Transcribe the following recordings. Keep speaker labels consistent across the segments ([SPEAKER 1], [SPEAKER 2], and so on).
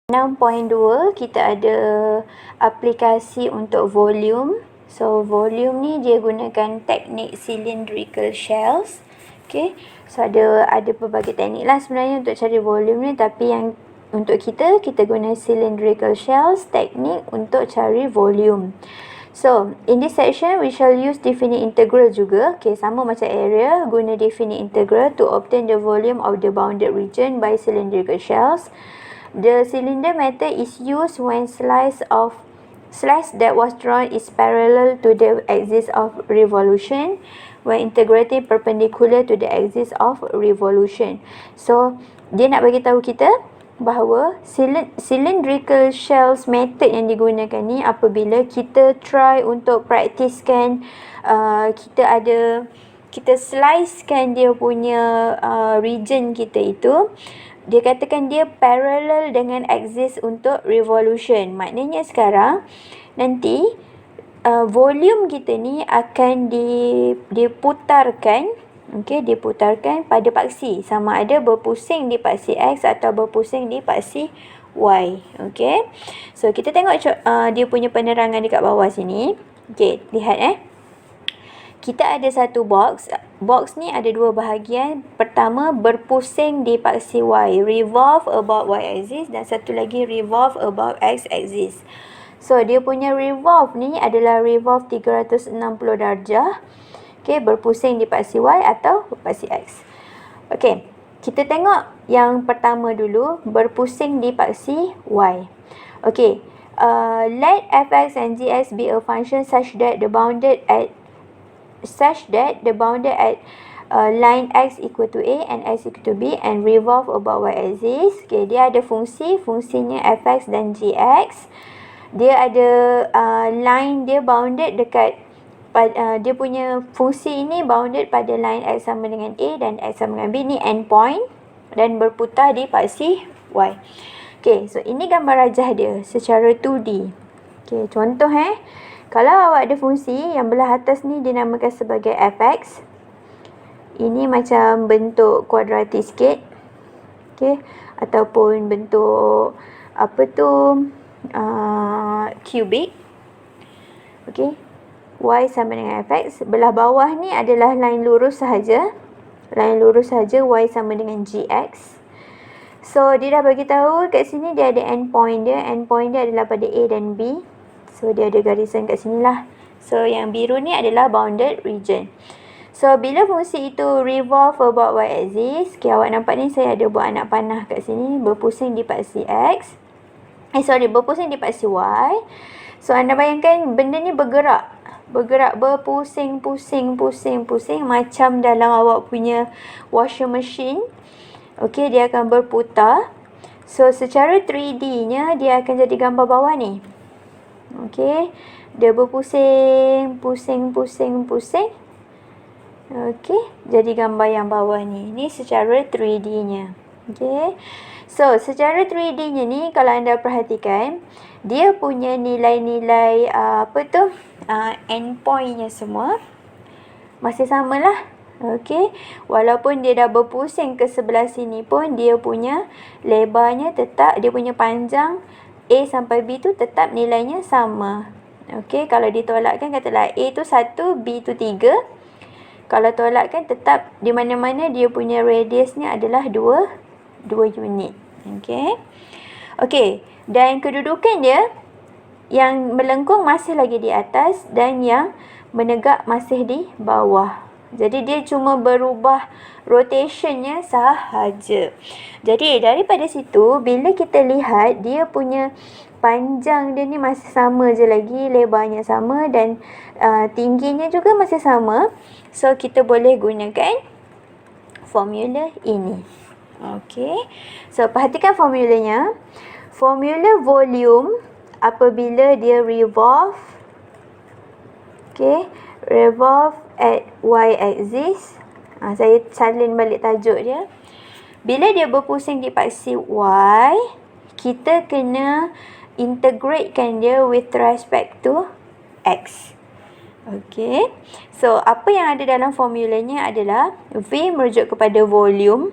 [SPEAKER 1] 6.2 kita ada aplikasi untuk volume. So volume ni dia gunakan teknik cylindrical shells. Okay, so ada pelbagai teknik lah sebenarnya untuk cari volume ni, tapi yang untuk kita guna cylindrical shells teknik untuk cari volume. So in this section we shall use definite integral juga. Okay, sama macam area, guna definite integral to obtain the volume of the bounded region by cylindrical shells. The cylinder method is used when slice that was drawn is parallel to the axis of revolution when integrating perpendicular to the axis of revolution. So dia nak bagi tahu kita bahawa cylindrical shells method yang digunakan ni apabila kita try untuk praktiskan kita slicekan dia punya region kita itu, dia katakan dia parallel dengan axis untuk revolution. Maknanya sekarang nanti volume kita ni akan diputarkan, okey, diputarkan pada paksi, sama ada berpusing di paksi X atau berpusing di paksi Y. Okey. So kita tengok dia punya penerangan dekat bawah sini. Okey, lihat kita ada satu box. Box ni ada dua bahagian. Pertama, berpusing di paksi Y, revolve about Y axis, dan satu lagi revolve about X axis. So dia punya revolve ni adalah revolve 360 darjah. Okey, berpusing di paksi Y atau paksi X. Okey, kita tengok yang pertama dulu, berpusing di paksi Y. Okey, let fx and gx be a function such that the bounded at line x equal to a and x equal to b and revolve about y axis. Okay, dia ada fungsinya fx dan gx. Dia ada line dia bounded dekat dia punya fungsi ini bounded pada line x sama dengan a dan x sama dengan b, ni endpoint, dan berputar di paksi y. Okay, so ini gambar rajah dia secara 2D. Okay, contoh kalau awak ada fungsi yang belah atas ni dinamakan sebagai fx. Ini macam bentuk kuadratik sikit. Okey, ataupun bentuk kubik. Okey. Y sama dengan fx. Belah bawah ni adalah line lurus sahaja. Line lurus sahaja, y sama dengan gx. So dia dah bagi tahu kat sini dia ada endpoint dia. Endpoint dia adalah pada a dan b. So dia ada garisan kat sini lah. So yang biru ni adalah bounded region. So bila fungsi itu revolve about y axis, okay, awak nampak ni saya ada buat anak panah kat sini, berpusing di paksi x. Berpusing di paksi y. So anda bayangkan benda ni bergerak, berpusing macam dalam awak punya washing machine. Okey, dia akan berputar. So secara 3D-nya dia akan jadi gambar bawah ni. Okey, dia berpusing. Okey, jadi gambar yang bawah ni. Ni secara 3D-nya. Okey. So, secara 3D-nya ni kalau anda perhatikan, dia punya nilai-nilai endpoint-nya semua masih samalah. Okey. Walaupun dia dah berpusing ke sebelah sini pun, dia punya lebarnya tetap, dia punya panjang A sampai B tu tetap nilainya sama. Okey, kalau ditolakkan katalah A tu 1, B tu 3. Kalau tolakkan tetap di mana-mana dia punya radiusnya adalah 2 unit. Okey. Okey, dan kedudukan dia yang melengkung masih lagi di atas dan yang menegak masih di bawah. Jadi dia cuma berubah rotationnya sahaja. Jadi daripada situ bila kita lihat dia punya panjang dia ni masih sama je lagi, lebarnya sama dan tingginya juga masih sama. So kita boleh gunakan formula ini. Okey. So perhatikan formulanya. Formula volume apabila dia revolve, okey, revolve at y axis. Saya salin balik tajuk dia. Bila dia berpusing di paksi y, kita kena integratekan dia with respect to x. Okey. So apa yang ada dalam formulanya adalah V merujuk kepada volume.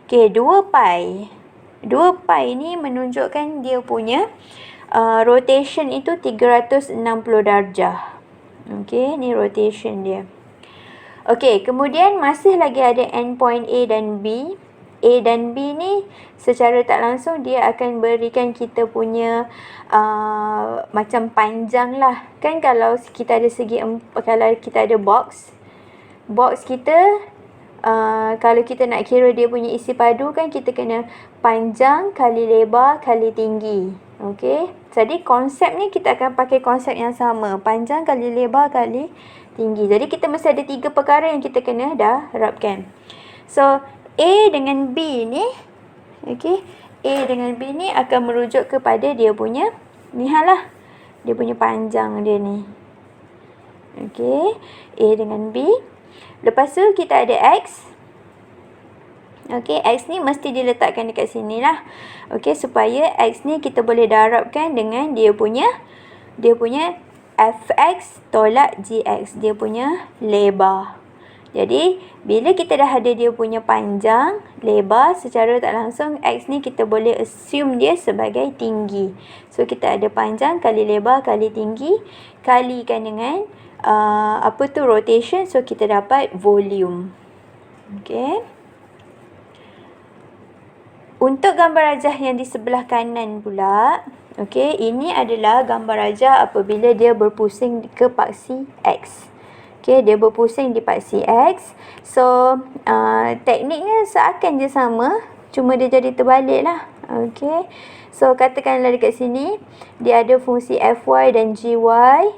[SPEAKER 1] Okey, 2 pi 2 pi ni menunjukkan dia punya rotation itu 360 darjah. Okey, ni rotation dia. Okey, kemudian masih lagi ada endpoint A dan B. A dan B ni secara tak langsung dia akan berikan kita punya macam panjang lah. Kan kalau kita ada kalau kita ada box kita kalau kita nak kira dia punya isi padu kan kita kena panjang kali lebar kali tinggi. Okey. Jadi konsep ni kita akan pakai konsep yang sama. Panjang kali lebar kali tinggi. Jadi kita mesti ada 3 perkara yang kita kena darabkan. So A dengan B ni, okey, A dengan B ni akan merujuk kepada dia punya ni hal lah. Dia punya panjang dia ni. Okey, A dengan B. Lepas tu kita ada X. Okey, X ni mesti diletakkan dekat sini lah. Okey, supaya X ni kita boleh darabkan dengan dia punya Fx tolak Gx. Dia punya lebar. Jadi, bila kita dah ada dia punya panjang, lebar, secara tak langsung X ni kita boleh assume dia sebagai tinggi. So, kita ada panjang kali lebar kali tinggi, kalikan dengan rotation. So, kita dapat volume. Okay. Untuk gambar rajah yang di sebelah kanan pula, okay, ini adalah gambar rajah apabila dia berpusing ke paksi X. Okay, dia berpusing di paksi X. So, tekniknya seakan je sama, cuma dia jadi terbalik lah. Okay. So, katakanlah dekat sini, dia ada fungsi Fy dan Gy.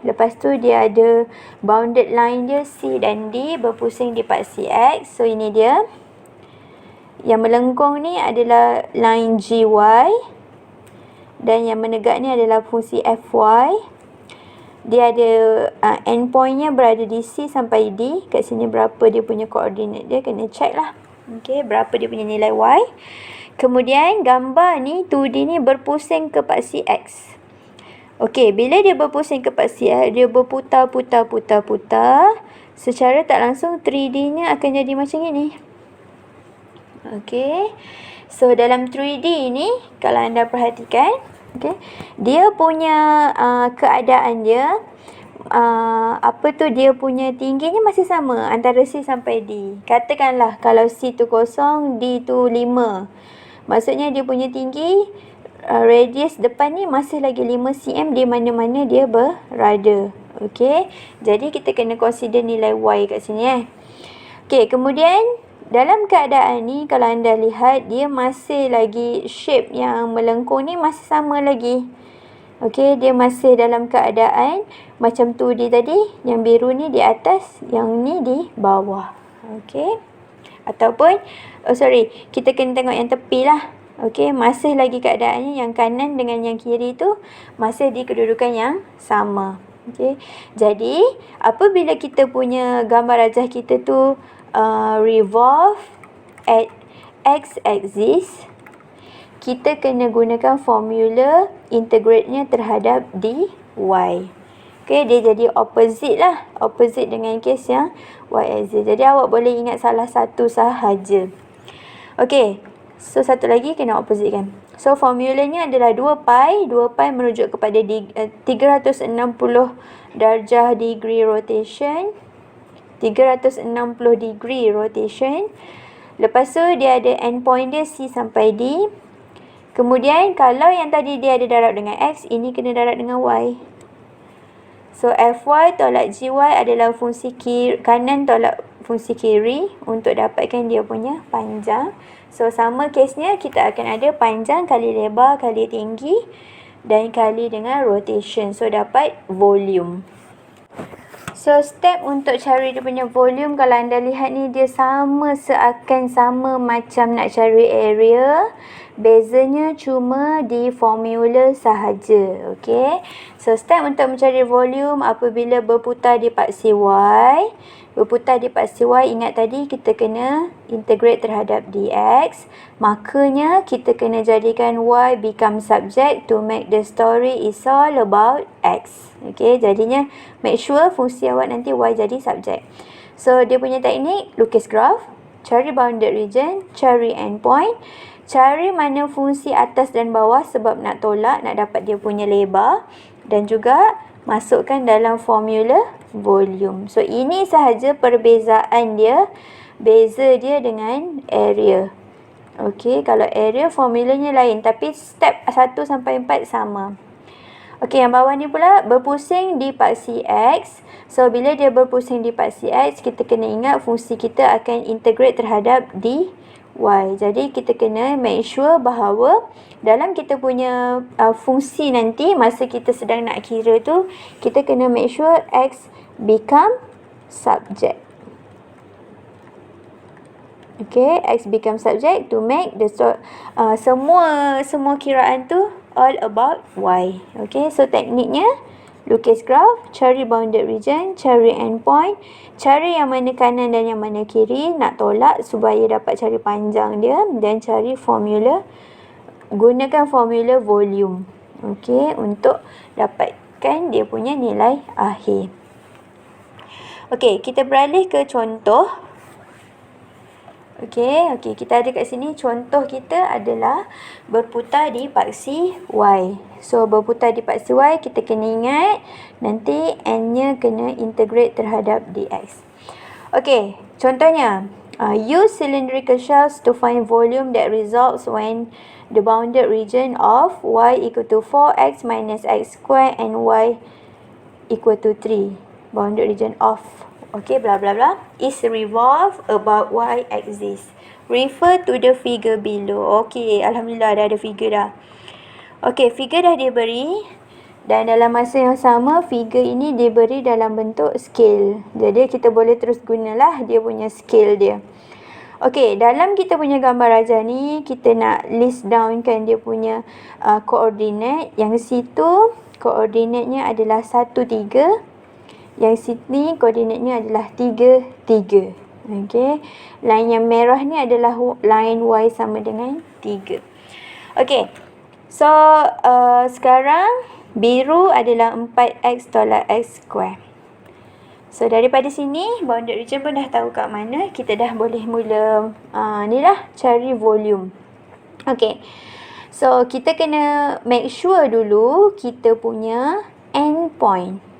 [SPEAKER 1] Lepas tu, dia ada bounded line dia C dan D berpusing di paksi X. So, ini dia. Yang melengkung ni adalah line Gy. Dan yang menegak ni adalah fungsi Fy. Dia ada endpointnya berada di C sampai D. Kat sini berapa dia punya koordinat dia, kena check lah. Okay, berapa dia punya nilai Y. Kemudian gambar ni 2D ni berpusing ke paksi X. Okay, bila dia berpusing ke paksi X, dia berputar. Secara tak langsung 3D nya akan jadi macam ini. Okay, so dalam 3D ni kalau anda perhatikan, okay, dia punya keadaan dia dia punya tingginya masih sama antara C sampai D. Katakanlah kalau C tu 0, D tu 5. Maksudnya dia punya tinggi radius depan ni masih lagi 5 cm di mana-mana dia berada. Okey. Jadi kita kena consider nilai Y kat sini Okey, kemudian dalam keadaan ni kalau anda lihat dia masih lagi shape yang melengkung ni masih sama lagi. Okey, dia masih dalam keadaan macam 2D tadi, yang biru ni di atas, yang ni di bawah. Okey. Ataupun kita kena tengok yang tepi lah. Okey, masih lagi keadaannya yang kanan dengan yang kiri tu masih di kedudukan yang sama. Okey. Jadi, apabila kita punya gambar rajah kita tu revolve at x-axis, kita kena gunakan formula integrate-nya terhadap dy. Okay, dia jadi opposite lah. Opposite dengan case yang y-axis. Jadi awak boleh ingat salah satu sahaja. Okay, so satu lagi kena opposite kan. So formulanya adalah 2 pi. 2 pi merujuk kepada 360 darjah degree rotation. 360 degree rotation. Lepas tu dia ada endpoint dia C sampai D. Kemudian kalau yang tadi dia ada darab dengan X, ini kena darab dengan Y. So Fy tolak Gy adalah fungsi kanan tolak fungsi kiri untuk dapatkan dia punya panjang. So sama kesnya kita akan ada panjang kali lebar kali tinggi dan kali dengan rotation. So dapat volume. So, step untuk cari dia punya volume, kalau anda lihat ni, dia seakan sama macam nak cari area. Bezanya cuma di formula sahaja. Okay. So, step untuk mencari volume apabila berputar di paksi Y. Berputar di paksi Y, ingat tadi kita kena integrate terhadap dx. Makanya kita kena jadikan Y become subject to make the story is all about X. Okay, jadinya make sure fungsi awak nanti Y jadi subject. So, dia punya teknik, lukis graf, cari bounded region, cari endpoint, cari mana fungsi atas dan bawah sebab nak tolak, nak dapat dia punya lebar. Dan juga masukkan dalam formula volume. So, ini sahaja perbezaan dia. Beza dia dengan area. Okey, kalau area formulanya lain. Tapi step 1 sampai 4 sama. Okey, yang bawah ni pula berpusing di paksi X. So, bila dia berpusing di paksi X, kita kena ingat fungsi kita akan integrate terhadap dy. Jadi, kita kena make sure bahawa dalam kita punya fungsi nanti, masa kita sedang nak kira tu, kita kena make sure X become subject. Okay, X become subject to make the semua kiraan tu all about Y. Okay, so tekniknya lukis graf, cari bounded region, cari endpoint, cari yang mana kanan dan yang mana kiri, nak tolak supaya dapat cari panjang dia, dan cari formula, gunakan formula volume. Okay, untuk dapatkan dia punya nilai akhir. Okay, kita beralih ke contoh. Okey, kita ada kat sini contoh kita adalah berputar di paksi Y. So, berputar di paksi Y, kita kena ingat nanti N-nya kena integrate terhadap dx. Okey, contohnya, use cylindrical shells to find volume that results when the bounded region of Y equal to 4x minus x square and Y equal to 3. Bounded region of blah blah blah is revolve about Y axis. Refer to the figure below. Okey, alhamdulillah dah ada figure dah. Okey, figure dah diberi dan dalam masa yang sama figure ini diberi dalam bentuk scale. Jadi kita boleh terus gunalah dia punya scale dia. Okey, dalam kita punya gambar rajah ni kita nak list down kan dia punya koordinat. Yang situ koordinatnya adalah 1 3. Yang sini koordinatnya adalah 3 3. Okey. Line yang merah ni adalah line Y sama dengan 3. Okey. So, sekarang biru adalah 4x tolak x square. So, daripada sini bounded region pun dah tahu kat mana. Kita dah boleh mula ni lah cari volume. Okey. So, kita kena make sure dulu kita punya endpoint.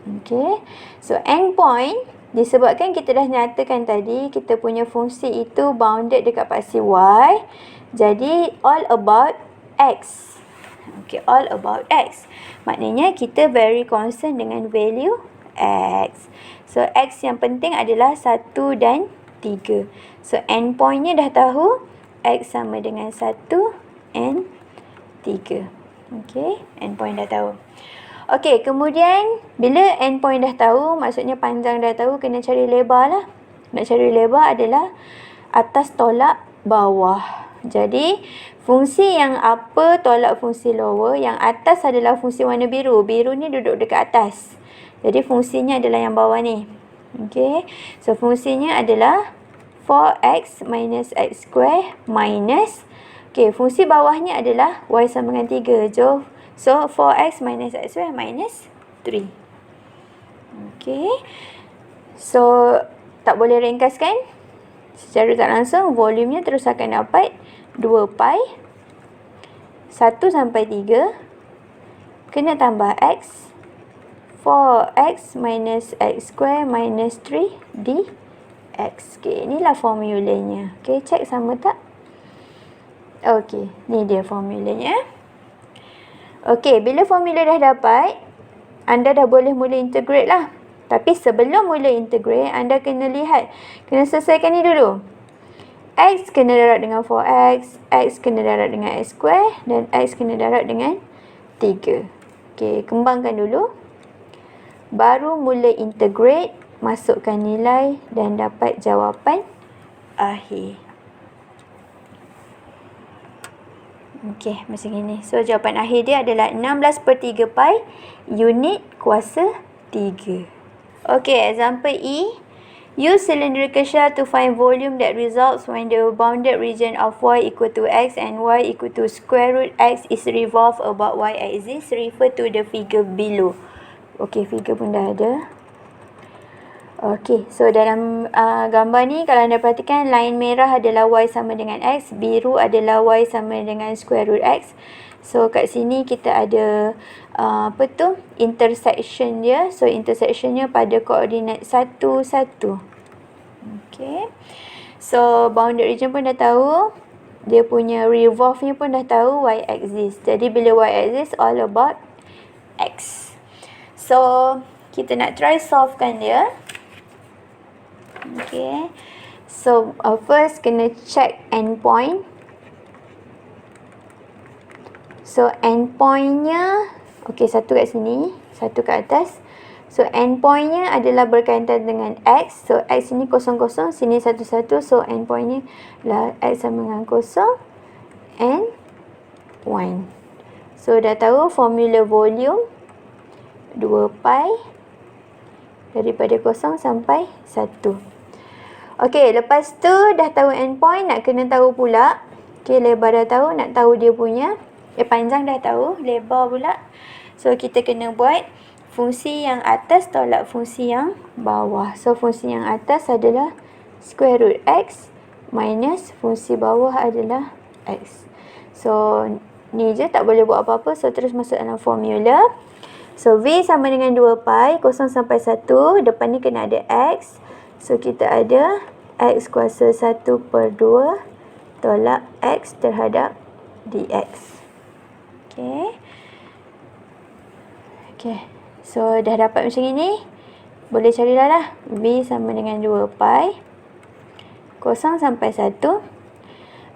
[SPEAKER 1] Okay, so endpoint disebabkan kita dah nyatakan tadi kita punya fungsi itu bounded dekat paksi Y. Jadi all about X. Okay, all about X. Maknanya kita very concern dengan value X. So X yang penting adalah 1 dan 3. So endpointnya dah tahu X sama dengan 1 and 3. Okay, endpoint dah tahu. Okey, kemudian bila endpoint dah tahu, maksudnya panjang dah tahu, kena cari lebar lah. Nak cari lebar adalah atas tolak bawah. Jadi, fungsi yang apa tolak fungsi lower, yang atas adalah fungsi warna biru. Biru ni duduk dekat atas. Jadi, fungsinya adalah yang bawah ni. Okey, so fungsinya adalah 4x minus x square minus, okey, fungsi bawahnya adalah y sama dengan 3. So, 4x minus x square minus 3. Okey. So, tak boleh ringkaskan. Secara tak langsung, volumenya terus akan dapat 2 pi 1 sampai 3 kena tambah x 4x minus x square minus 3 dx. Okey, inilah formulanya. Okey, cek sama tak? Okey, ni dia formulanya. Okey, bila formula dah dapat, anda dah boleh mula integrate lah. Tapi sebelum mula integrate, anda kena lihat, kena selesaikan ni dulu. X kena darab dengan 4x, x kena darab dengan x square, dan x kena darab dengan 3. Okey, kembangkan dulu. Baru mula integrate, masukkan nilai dan dapat jawapan akhir. Okey, macam ini. So, jawapan akhir dia adalah 16/3 pi unit kuasa 3. Okey, example E. Use cylindrical shell to find volume that results when the bounded region of y equal to x and y equal to square root x is revolved about y axis. Refer to the figure below. Okey, figure pun dah ada. Okey, so dalam gambar ni kalau anda perhatikan, line merah adalah y sama dengan x, biru adalah y sama dengan square root x. So kat sini kita ada intersection dia. So intersectionnya pada koordinat 1, 1. Okey. So bounded region pun dah tahu. Dia punya revolve-nya pun dah tahu y axis. Jadi bila y axis all about x. So kita nak try solvekan dia. Okay. So first kena check endpoint. So endpointnya, okay, satu kat sini, satu kat atas. So endpointnya adalah berkaitan dengan x. So x ini 0, 0, sini 1, 1. So endpointnya adalah x sama dengan 0 and 1. So dah tahu formula volume 2 pi daripada 0 sampai 1. Okey, lepas tu dah tahu endpoint, nak kena tahu pula. Okey, lebar dah tahu, nak tahu dia punya. Panjang dah tahu, lebar pula. So, kita kena buat fungsi yang atas tolak fungsi yang bawah. So, fungsi yang atas adalah square root x minus fungsi bawah adalah x. So, ni je, tak boleh buat apa-apa. So, terus masuk dalam formula. So, V sama dengan 2 pi, 0 sampai 1. Depan ni kena ada x. So, kita ada x kuasa 1 per 2 tolak x terhadap dx. Okay. Okay. So, dah dapat macam ini. Boleh carilah lah. V sama dengan 2 pi. 0 sampai 1.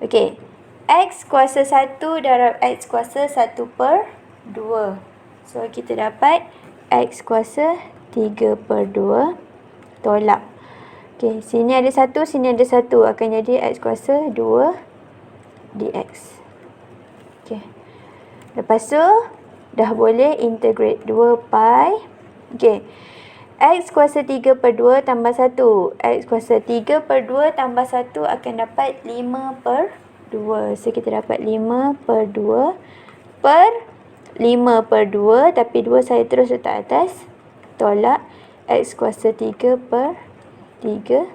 [SPEAKER 1] Okay. X kuasa 1 darab x kuasa 1 per 2. So, kita dapat x kuasa 3 per 2 tolak. Okay, sini ada 1, sini ada 1. Akan jadi x kuasa 2 dx. Okay. Lepas tu, dah boleh integrate 2 pi. Okay. X kuasa 3 per 2 tambah 1. X kuasa 3 per 2 tambah 1 akan dapat 5 per 2. So, kita dapat 5 per 2 per 5 per 2. Tapi 2 saya terus letak atas. Tolak x kuasa 3 per 3.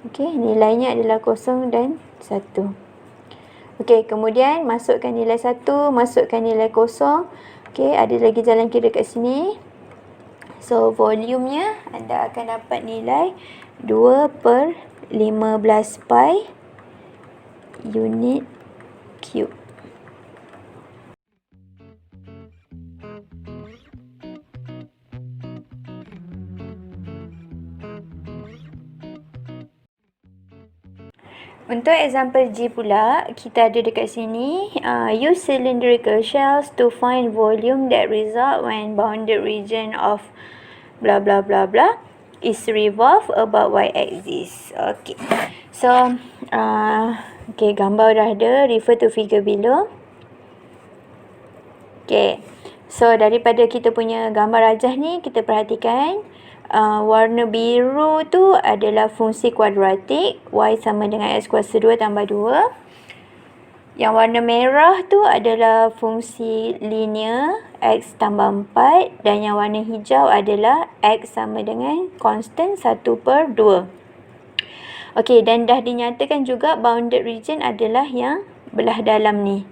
[SPEAKER 1] Okey, nilainya adalah 0 dan 1. Okey, kemudian masukkan nilai 1, masukkan nilai 0. Okey, ada lagi jalan kira kat sini. So, volumenya anda akan dapat nilai 2 per 15 pi unit cube. Untuk example G pula, kita ada dekat sini, use cylindrical shells to find volume that result when bounded region of blah blah blah blah is revolved about y-axis. Okay. So, okay, gambar dah ada, refer to figure below. Okay. So, daripada kita punya gambar rajah ni, kita perhatikan warna biru tu adalah fungsi kuadratik, y sama dengan x kuasa 2 tambah 2. Yang warna merah tu adalah fungsi linear, x tambah 4. Dan yang warna hijau adalah x sama dengan constant 1 per 2. Okey, dan dah dinyatakan juga bounded region adalah yang belah dalam ni.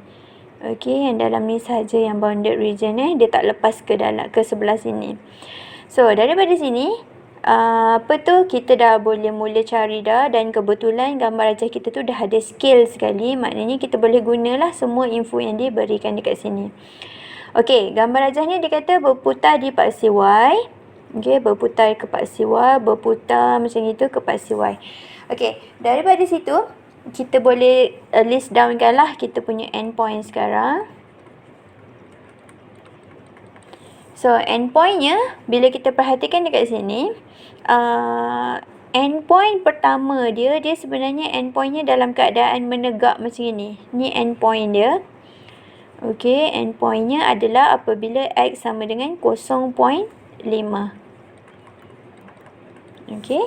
[SPEAKER 1] Okey, yang dalam ni sahaja yang bounded region dia tak lepas ke sebelah sini. So, daripada sini, kita dah boleh mula cari dah, dan kebetulan gambar rajah kita tu dah ada scale sekali. Maknanya kita boleh gunalah semua info yang diberikan dekat sini. Okey, gambar rajah ni dia kata berputar di paksi Y. Okey, berputar ke paksi Y, berputar macam itu ke paksi Y. Okey, daripada situ, kita boleh list downkan lah kita punya endpoint sekarang. So, endpointnya, bila kita perhatikan dekat sini, endpoint pertama dia sebenarnya endpointnya dalam keadaan menegak macam ini. Ni endpoint dia. Okey, endpointnya adalah apabila x sama dengan 0.5. Okey.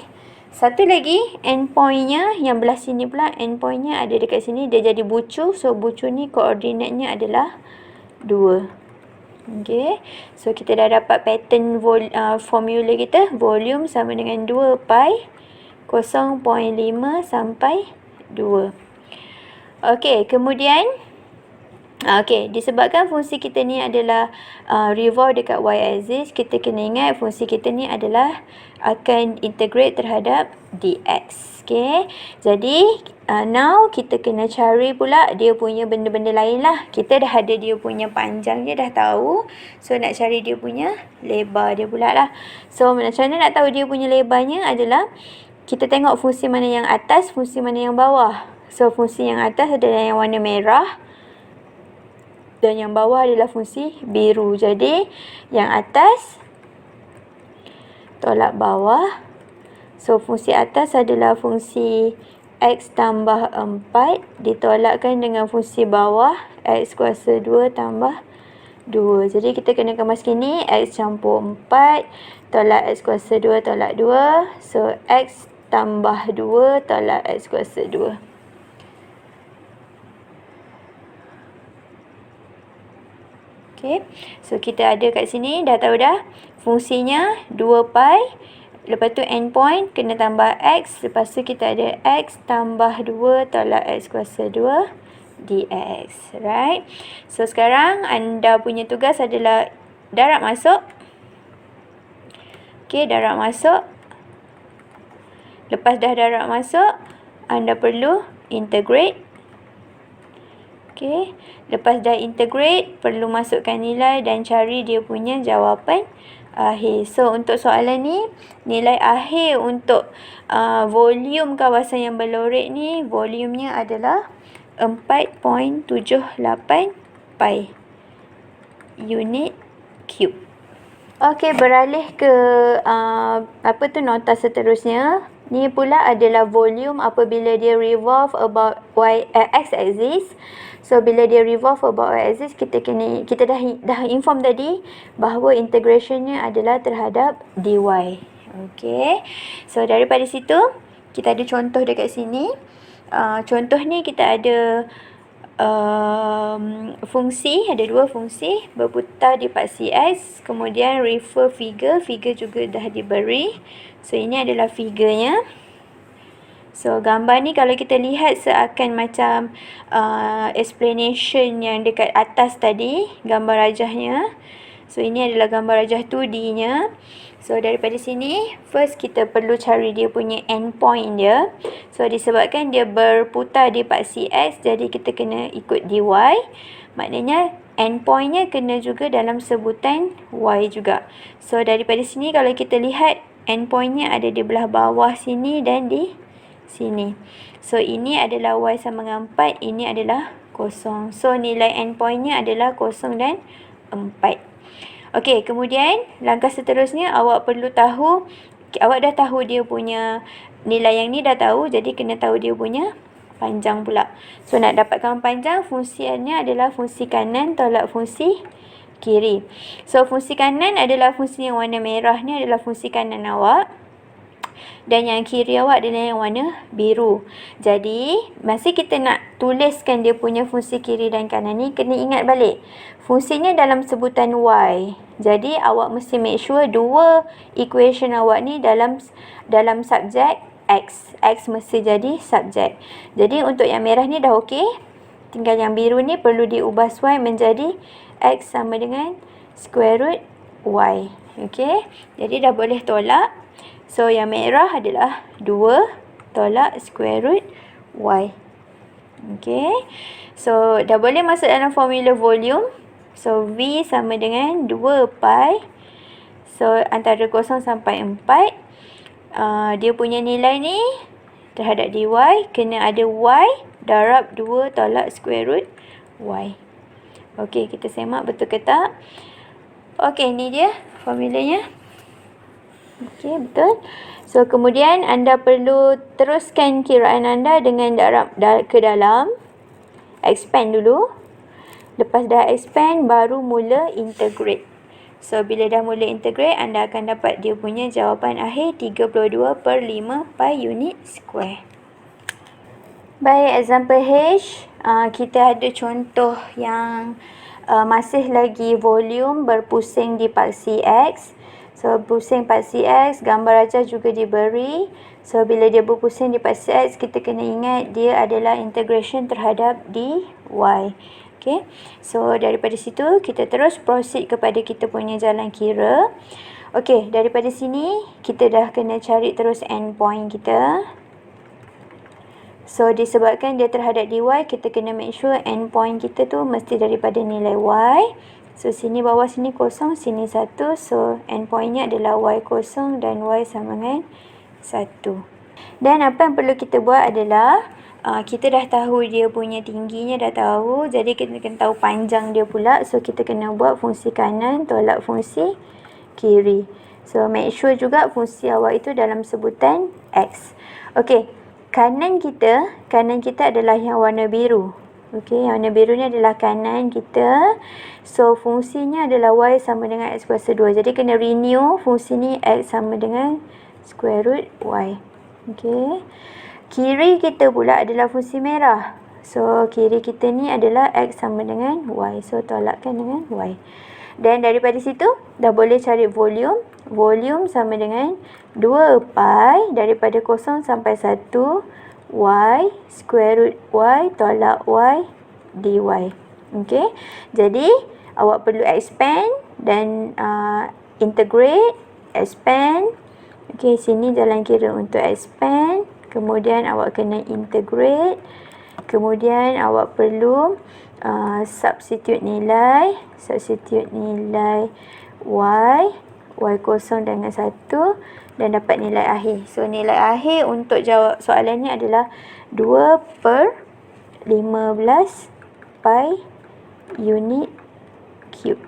[SPEAKER 1] Satu lagi, endpointnya yang belah sini pula, endpointnya ada dekat sini. Dia jadi bucu. So, bucu ni koordinatnya adalah 2. Okay. So, kita dah dapat pattern formula kita. Volume sama dengan 2 pi 0.5 sampai 2. Okay, kemudian disebabkan fungsi kita ni adalah revolve dekat y-axis, kita kena ingat fungsi kita ni adalah akan integrate terhadap dx. Okay, jadi now kita kena cari pula dia punya benda-benda lain lah. Kita dah ada dia punya panjangnya, dah tahu. So, nak cari dia punya lebar dia pula lah. So, macam mana nak tahu dia punya lebarnya adalah kita tengok fungsi mana yang atas, fungsi mana yang bawah. So, fungsi yang atas adalah yang warna merah dan yang bawah adalah fungsi biru. Jadi, yang atas tolak bawah. So, fungsi atas adalah fungsi x tambah 4 ditolakkan dengan fungsi bawah x kuasa 2 tambah 2. Jadi, kita kena kemas gini. X campur 4 tolak x kuasa 2 tolak 2. So, x tambah 2 tolak x kuasa 2. Okay, so kita ada kat sini, dah tahu dah. Fungsinya 2 pi, lepas tu endpoint kena tambah x, lepas tu kita ada x tambah 2 tolak x kuasa 2 dx. Right? So, sekarang anda punya tugas adalah darab masuk. Okay, darab masuk. Lepas dah darab masuk, anda perlu integrate. Okay, lepas dah integrate, perlu masukkan nilai dan cari dia punya jawapan akhir. So, untuk soalan ni, nilai akhir untuk volume kawasan yang berlorek ni, volumenya adalah 4.78 pi unit cube. Okey, beralih ke nota seterusnya. Ni pula adalah volume apabila dia revolve about x-axis. So, bila dia revolve about y-axis, kita dah inform tadi bahawa integrationnya adalah terhadap dy. Okey. So, daripada situ, kita ada contoh dekat sini. Contoh ni kita ada fungsi, ada dua fungsi berputar di paksi X, kemudian refer figure juga dah diberi. So, ini adalah figurnya. So, gambar ni kalau kita lihat seakan macam explanation yang dekat atas tadi, gambar rajahnya. So, ini adalah gambar rajah 2D-nya. So, daripada sini, first kita perlu cari dia punya endpoint dia. So, disebabkan dia berputar di paksi X, jadi kita kena ikut dy. Maknanya, endpointnya kena juga dalam sebutan Y juga. So, daripada sini kalau kita lihat, endpointnya ada di belah bawah sini dan di sini. So, ini adalah Y sama dengan 4, ini adalah 0. So, nilai endpointnya adalah 0 dan 4. Okey, kemudian langkah seterusnya awak perlu tahu, awak dah tahu dia punya nilai yang ni dah tahu, jadi kena tahu dia punya panjang pula. So, nak dapatkan panjang, fungsinya adalah fungsi kanan tolak fungsi kiri. So, fungsi kanan adalah fungsi yang warna merah ni adalah fungsi kanan awak. Dan yang kiri awak adalah yang warna biru. Jadi, masa kita nak tuliskan dia punya fungsi kiri dan kanan ni, kena ingat balik. Fungsinya dalam sebutan Y. Jadi, awak mesti make sure dua equation awak ni dalam subjek X. X mesti jadi subjek. Jadi, untuk yang merah ni dah okey. Tinggal yang biru ni perlu diubah Y menjadi X sama dengan square root Y. Okey. Jadi, dah boleh tolak. So, yang merah adalah 2 tolak square root Y. Okay. So, dah boleh masuk dalam formula volume. So, V sama dengan 2 pi. So, antara 0 sampai 4. Dia punya nilai ni terhadap dy kena ada Y darab 2 tolak square root Y. Okay, kita semak betul ke tak? Okay, ni dia formulanya. Okey, betul. So, kemudian anda perlu teruskan kiraan anda dengan darab ke dalam. Expand dulu. Lepas dah expand, baru mula integrate. So, bila dah mula integrate, anda akan dapat dia punya jawapan akhir 32/5 pi unit square. Baik, example H. Kita ada contoh yang masih lagi volume berpusing di paksi X. So, pusing paksi X, gambar ajar juga diberi. So, bila dia berpusing di paksi X, kita kena ingat dia adalah integration terhadap dy. Okay. So, daripada situ, kita terus proceed kepada kita punya jalan kira. Okay, daripada sini, kita dah kena cari terus endpoint kita. So, disebabkan dia terhadap dy, kita kena make sure endpoint kita tu mesti daripada nilai y. So, sini bawah sini kosong, sini 1. So, endpointnya adalah y kosong dan y sama dengan 1. Dan apa yang perlu kita buat adalah, kita dah tahu dia punya tingginya, dah tahu. Jadi, kita kena tahu panjang dia pula. So, kita kena buat fungsi kanan tolak fungsi kiri. So, make sure juga fungsi awak itu dalam sebutan X. Okey, kanan kita adalah yang warna biru. Okey, yang warna biru ni adalah kanan kita. So, fungsinya adalah y sama dengan x kuasa 2. Jadi, kena renew fungsi ni x sama dengan square root y. Okey. Kiri kita pula adalah fungsi merah. So, kiri kita ni adalah x sama dengan y. So, tolakkan dengan y. Dan daripada situ, dah boleh cari volume. Volume sama dengan 2 pi daripada 0 sampai 1 y square root y tolak y dy. Okey. Jadi, awak perlu expand dan integrate, expand. Okey, sini jalan kira untuk expand. Kemudian awak kena integrate. Kemudian awak perlu substitute nilai y kosong dengan 1 dan dapat nilai akhir. So, nilai akhir untuk jawab soalan ni adalah 2/15 pi unit cube.